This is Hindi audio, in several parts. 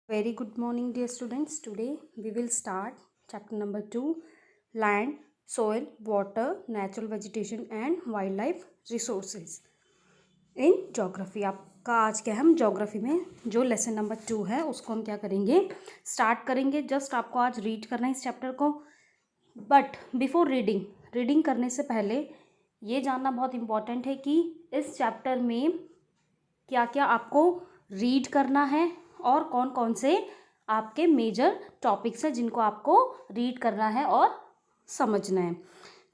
Very good morning, dear students. Today we will start chapter number 2, land, soil, water, natural vegetation and wildlife resources in geography. आपका आज क्या है, हम geography में जो लेसन नंबर 2 है उसको हम क्या करेंगे, स्टार्ट करेंगे. जस्ट आपको आज रीड करना है इस चैप्टर को. बट बिफोर रीडिंग करने से पहले ये जानना बहुत इम्पॉर्टेंट है कि इस चैप्टर में क्या क्या आपको रीड करना है और कौन कौन से आपके मेजर टॉपिक्स हैं जिनको आपको रीड करना है और समझना है.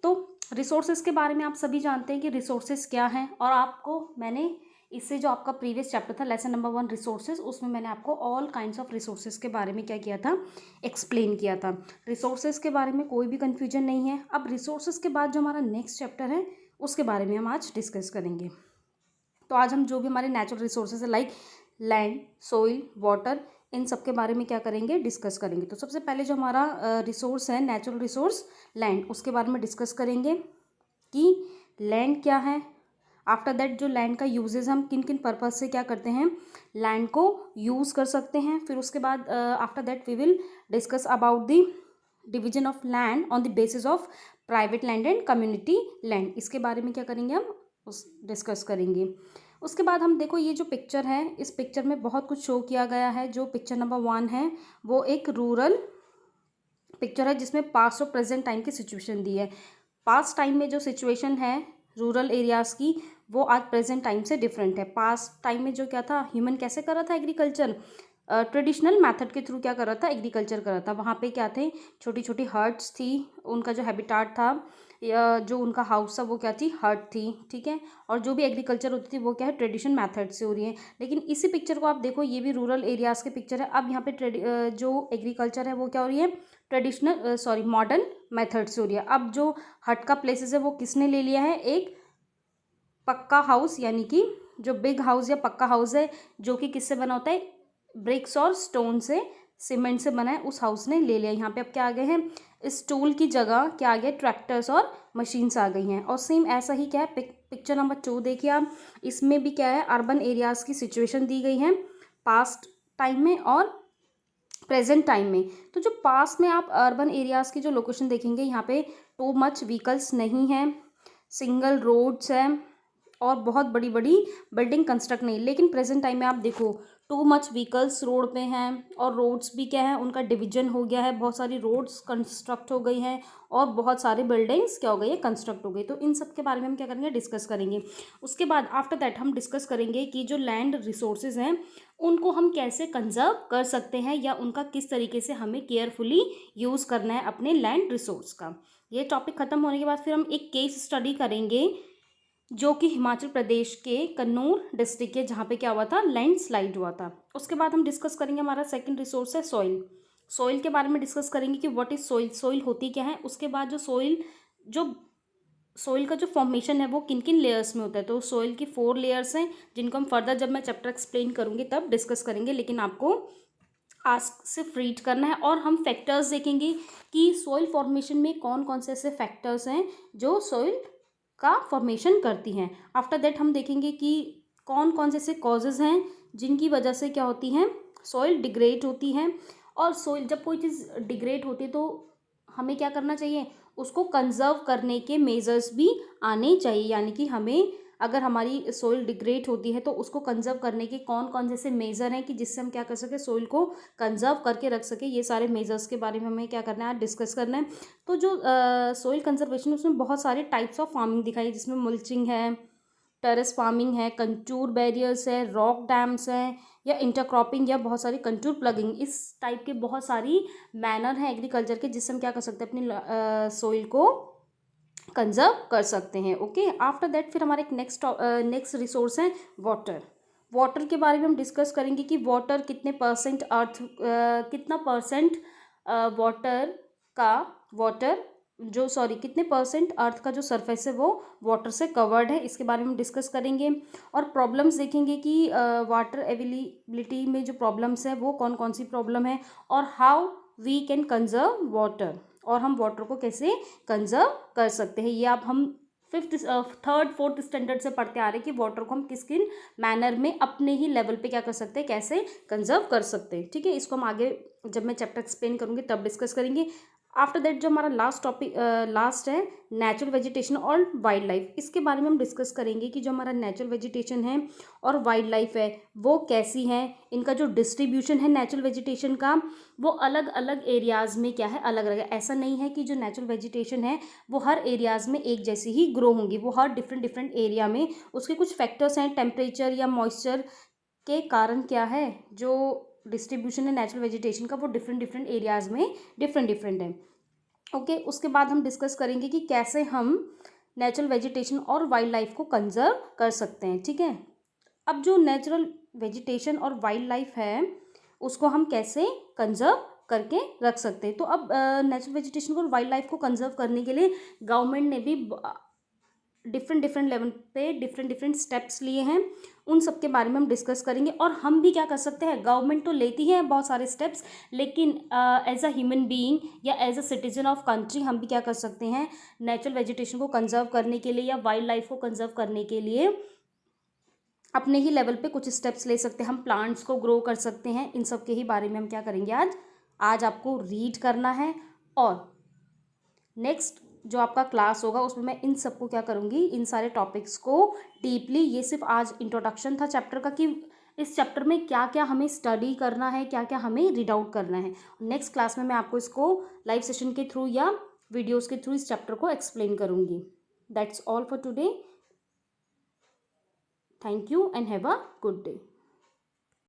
तो रिसोर्सेज के बारे में आप सभी जानते हैं कि रिसोर्सेज क्या हैं, और आपको मैंने इससे जो आपका प्रीवियस चैप्टर था लेसन नंबर 1 रिसोर्सेज, उसमें मैंने आपको ऑल काइंड्स ऑफ रिसोर्सेज के बारे में क्या किया था, एक्सप्लेन किया था. रिसोर्सेज के बारे में कोई भी कन्फ्यूजन नहीं है. अब रिसोर्सेज के बाद जो हमारा नेक्स्ट चैप्टर है उसके बारे में हम आज डिस्कस करेंगे. तो आज हम जो भी हमारे नेचुरल रिसोर्सेज है लाइक लैंड, सोइल, वाटर, इन सब के बारे में क्या करेंगे, डिस्कस करेंगे. तो सबसे पहले जो हमारा रिसोर्स है, नेचुरल रिसोर्स लैंड, उसके बारे में डिस्कस करेंगे कि लैंड क्या है. आफ्टर दैट जो लैंड का यूजेस हम किन किन पर्पज से क्या करते हैं, लैंड को यूज़ कर सकते हैं. फिर उसके बाद after that we will discuss about the division of land on the basis of private land and community land. इसके बारे में क्या करेंगे, हम उस डिस्कस करेंगे. उसके बाद हम देखो ये जो पिक्चर है, इस पिक्चर में बहुत कुछ शो किया गया है. जो पिक्चर नंबर 1 है वो एक रूरल पिक्चर है जिसमें पास्ट और प्रेजेंट टाइम की सिचुएशन दी है. पास्ट टाइम में जो सिचुएशन है रूरल एरियाज़ की वो आज प्रेजेंट टाइम से डिफरेंट है. पास्ट टाइम में जो क्या था, ह्यूमन कैसे कर रहा था एग्रीकल्चर, ट्रेडिशनल मेथड के थ्रू क्या कर रहा था, एग्रीकल्चर कर रहा था. वहाँ पे क्या थे, छोटी छोटी हर्ट्स थी, उनका जो हैबिटाट था या जो उनका हाउस था वो क्या थी, हर्ट थी. ठीक है. और जो भी एग्रीकल्चर होती थी वो क्या है, ट्रेडिशनल मेथड से हो रही है. लेकिन इसी पिक्चर को आप देखो, ये भी रूरल एरियाज़ के पिक्चर है. अब यहाँ पे जो एग्रीकल्चर है वो क्या हो रही है, ट्रेडिशनल मॉडर्न मेथड से हो रही है. अब जो हट का प्लेसेस है वो किसने ले लिया है, एक पक्का हाउस, यानी कि जो बिग हाउस या पक्का हाउस है जो कि किससे बना होता है, ब्रिक्स और स्टोन से, सीमेंट से बना है, उस हाउस ने ले लिया. यहाँ पे अब क्या आ गए हैं, इस टूल की जगह क्या आ गया, ट्रैक्टर्स और मशीन्स आ गई हैं. और सेम ऐसा ही क्या है, पिक्चर नंबर 2 देखिए आप, इसमें भी क्या है, अर्बन एरियाज़ की सिचुएशन दी गई है पास्ट टाइम में और प्रेजेंट टाइम में. तो जो पास्ट में आप अर्बन एरियाज़ की जो लोकेशन देखेंगे, यहाँ पे टू मच व्हीकल्स नहीं है, सिंगल रोड्स हैं और बहुत बड़ी बड़ी बिल्डिंग कंस्ट्रक्ट नहीं. लेकिन प्रेजेंट टाइम में आप देखो टू मच व्हीकल्स रोड पे हैं और रोड्स भी क्या है, उनका डिवीजन हो गया है, बहुत सारी रोड्स कंस्ट्रक्ट हो गई हैं और बहुत सारी बिल्डिंग्स क्या हो गई है, कंस्ट्रक्ट हो गई. तो इन सब के बारे में हम क्या करेंगे, डिस्कस करेंगे. उसके बाद आफ्टर दैट हम डिस्कस करेंगे कि जो लैंड रिसोर्सेज हैं उनको हम कैसे कंजर्व कर सकते हैं या उनका किस तरीके से हमें केयरफुली यूज़ करना है अपने लैंड रिसोर्स का. ये टॉपिक ख़त्म होने के बाद फिर हम एक केस स्टडी करेंगे जो कि हिमाचल प्रदेश के कन्नूर डिस्ट्रिक्ट के, जहाँ पे क्या हुआ था, लैंडस्लाइड हुआ था. उसके बाद हम डिस्कस करेंगे हमारा सेकंड रिसोर्स है सॉइल. सॉइल के बारे में डिस्कस करेंगे कि व्हाट इज सॉइल, सॉइल होती क्या है. उसके बाद जो सॉइल का जो फॉर्मेशन है वो किन किन लेयर्स में होता है. तो सॉइल की 4 लेयर्स हैं जिनको हम फर्दर जब मैं चैप्टर एक्सप्लेन करूँगी तब डिस्कस करेंगे. लेकिन आपको आज सिर्फ रीड करना है और हम फैक्टर्स देखेंगे कि सॉइल फॉर्मेशन में कौन कौन से ऐसे फैक्टर्स हैं जो सॉइल का फॉर्मेशन करती हैं. आफ्टर दैट हम देखेंगे कि कौन कौन से ऐसे कॉजेज़ हैं जिनकी वजह से क्या होती हैं, सॉइल डिग्रेड होती है. और सॉइल जब कोई चीज़ डिग्रेड होती है तो हमें क्या करना चाहिए, उसको कंजर्व करने के मेजर्स भी आने चाहिए. यानी कि हमें अगर हमारी सॉइल डिग्रेड होती है तो उसको कंजर्व करने के कौन कौन से ऐसे मेजर हैं कि जिससे हम क्या कर सकें, सॉइल को कंजर्व करके रख सकें. ये सारे मेजर्स के बारे में हमें क्या करना है, डिस्कस करना है. तो जो सॉइल कंजर्वेशन, उसमें बहुत सारे टाइप्स ऑफ फार्मिंग दिखाई है, जिसमें मल्चिंग है, टेरेस फार्मिंग है, कंटूर बैरियर्स है, रॉक डैम्स हैं, या इंटरक्रॉपिंग या बहुत सारी कंटूर प्लगिंग. इस टाइप के बहुत सारी मैनर हैं एग्रीकल्चर के जिससे हम क्या कर सकते हैं, अपनी सॉइल को कंजर्व कर सकते हैं. ओके. आफ्टर दैट फिर हमारे एक नेक्स्ट रिसोर्स है वाटर. वाटर के बारे में हम डिस्कस करेंगे कि वाटर कितने परसेंट कितना परसेंट कितने परसेंट अर्थ का जो सरफेस है वो वाटर से कवर्ड है. इसके बारे में डिस्कस करेंगे. और प्रॉब्लम्स देखेंगे कि वाटर अवेलेबिलिटी में जो प्रॉब्लम्स है वो कौन कौन सी प्रॉब्लम है और how we can conserve water, और हम वाटर को कैसे कंजर्व कर सकते हैं, ये अब हम थर्ड फोर्थ स्टैंडर्ड से पढ़ते आ रहे हैं कि वाटर को हम किस किन मैनर में अपने ही लेवल पे क्या कर सकते हैं, कैसे कंजर्व कर सकते हैं। ठीक है, इसको हम आगे जब मैं चैप्टर एक्सप्लेन करूँगी तब डिस्कस करेंगे। आफ्टर दैट जो हमारा लास्ट है नेचुरल वेजिटेशन और वाइल्ड लाइफ, इसके बारे में हम डिस्कस करेंगे कि जो हमारा नेचुरल वेजिटेशन है और वाइल्ड लाइफ है वो कैसी है, इनका जो डिस्ट्रीब्यूशन है नेचुरल वेजिटेशन का वो अलग अलग एरियाज़ में क्या है, अलग अलग है। ऐसा नहीं है कि जो नेचुरल वेजिटेशन है वो हर एरियाज़ में एक जैसी ही ग्रो होंगी, वो हर डिफरेंट डिफरेंट एरिया में उसके कुछ फैक्टर्स हैं, टेम्परेचर या मॉइस्चर के कारण क्या है, जो डिस्ट्रीब्यूशन है नेचुरल वेजिटेशन का वो डिफरेंट डिफरेंट एरियाज़ में डिफरेंट डिफरेंट है। ओके, उसके बाद हम डिस्कस करेंगे कि कैसे हम नेचुरल वेजिटेशन और वाइल्ड लाइफ को कंजर्व कर सकते हैं। ठीक है, अब जो नेचुरल वेजिटेशन और वाइल्ड लाइफ है उसको हम कैसे कंजर्व करके रख सकते हैं। तो अब नेचुरल वेजिटेशन को और वाइल्ड लाइफ को कंजर्व करने के लिए गवर्नमेंट ने भी डिफरेंट डिफरेंट लेवल पे डिफरेंट डिफरेंट स्टेप्स लिए हैं, उन सब के बारे में हम डिस्कस करेंगे। और हम भी क्या कर सकते हैं, गवर्नमेंट तो लेती है बहुत सारे स्टेप्स, लेकिन एज अ ह्यूमन बीइंग या as a citizen of country हम भी क्या कर सकते हैं, नेचुरल वेजिटेशन को कंजर्व करने के लिए या वाइल्ड लाइफ को कंजर्व करने के लिए अपने ही लेवल पे कुछ स्टेप्स ले सकते हैं। हम प्लांट्स को ग्रो कर सकते हैं। इन सब के ही बारे में हम क्या करेंगे, आज आपको रीड करना है। और नेक्स्ट जो आपका क्लास होगा उसमें मैं इन सबको क्या करूँगी, इन सारे टॉपिक्स को डीपली, ये सिर्फ आज इंट्रोडक्शन था चैप्टर का कि इस चैप्टर में क्या क्या हमें स्टडी करना है, क्या क्या हमें रीड आउट करना है। नेक्स्ट क्लास में मैं आपको इसको लाइव सेशन के थ्रू या वीडियोज़ के थ्रू इस चैप्टर को एक्सप्लेन करूँगी। That's all for today. Thank you and have a good day.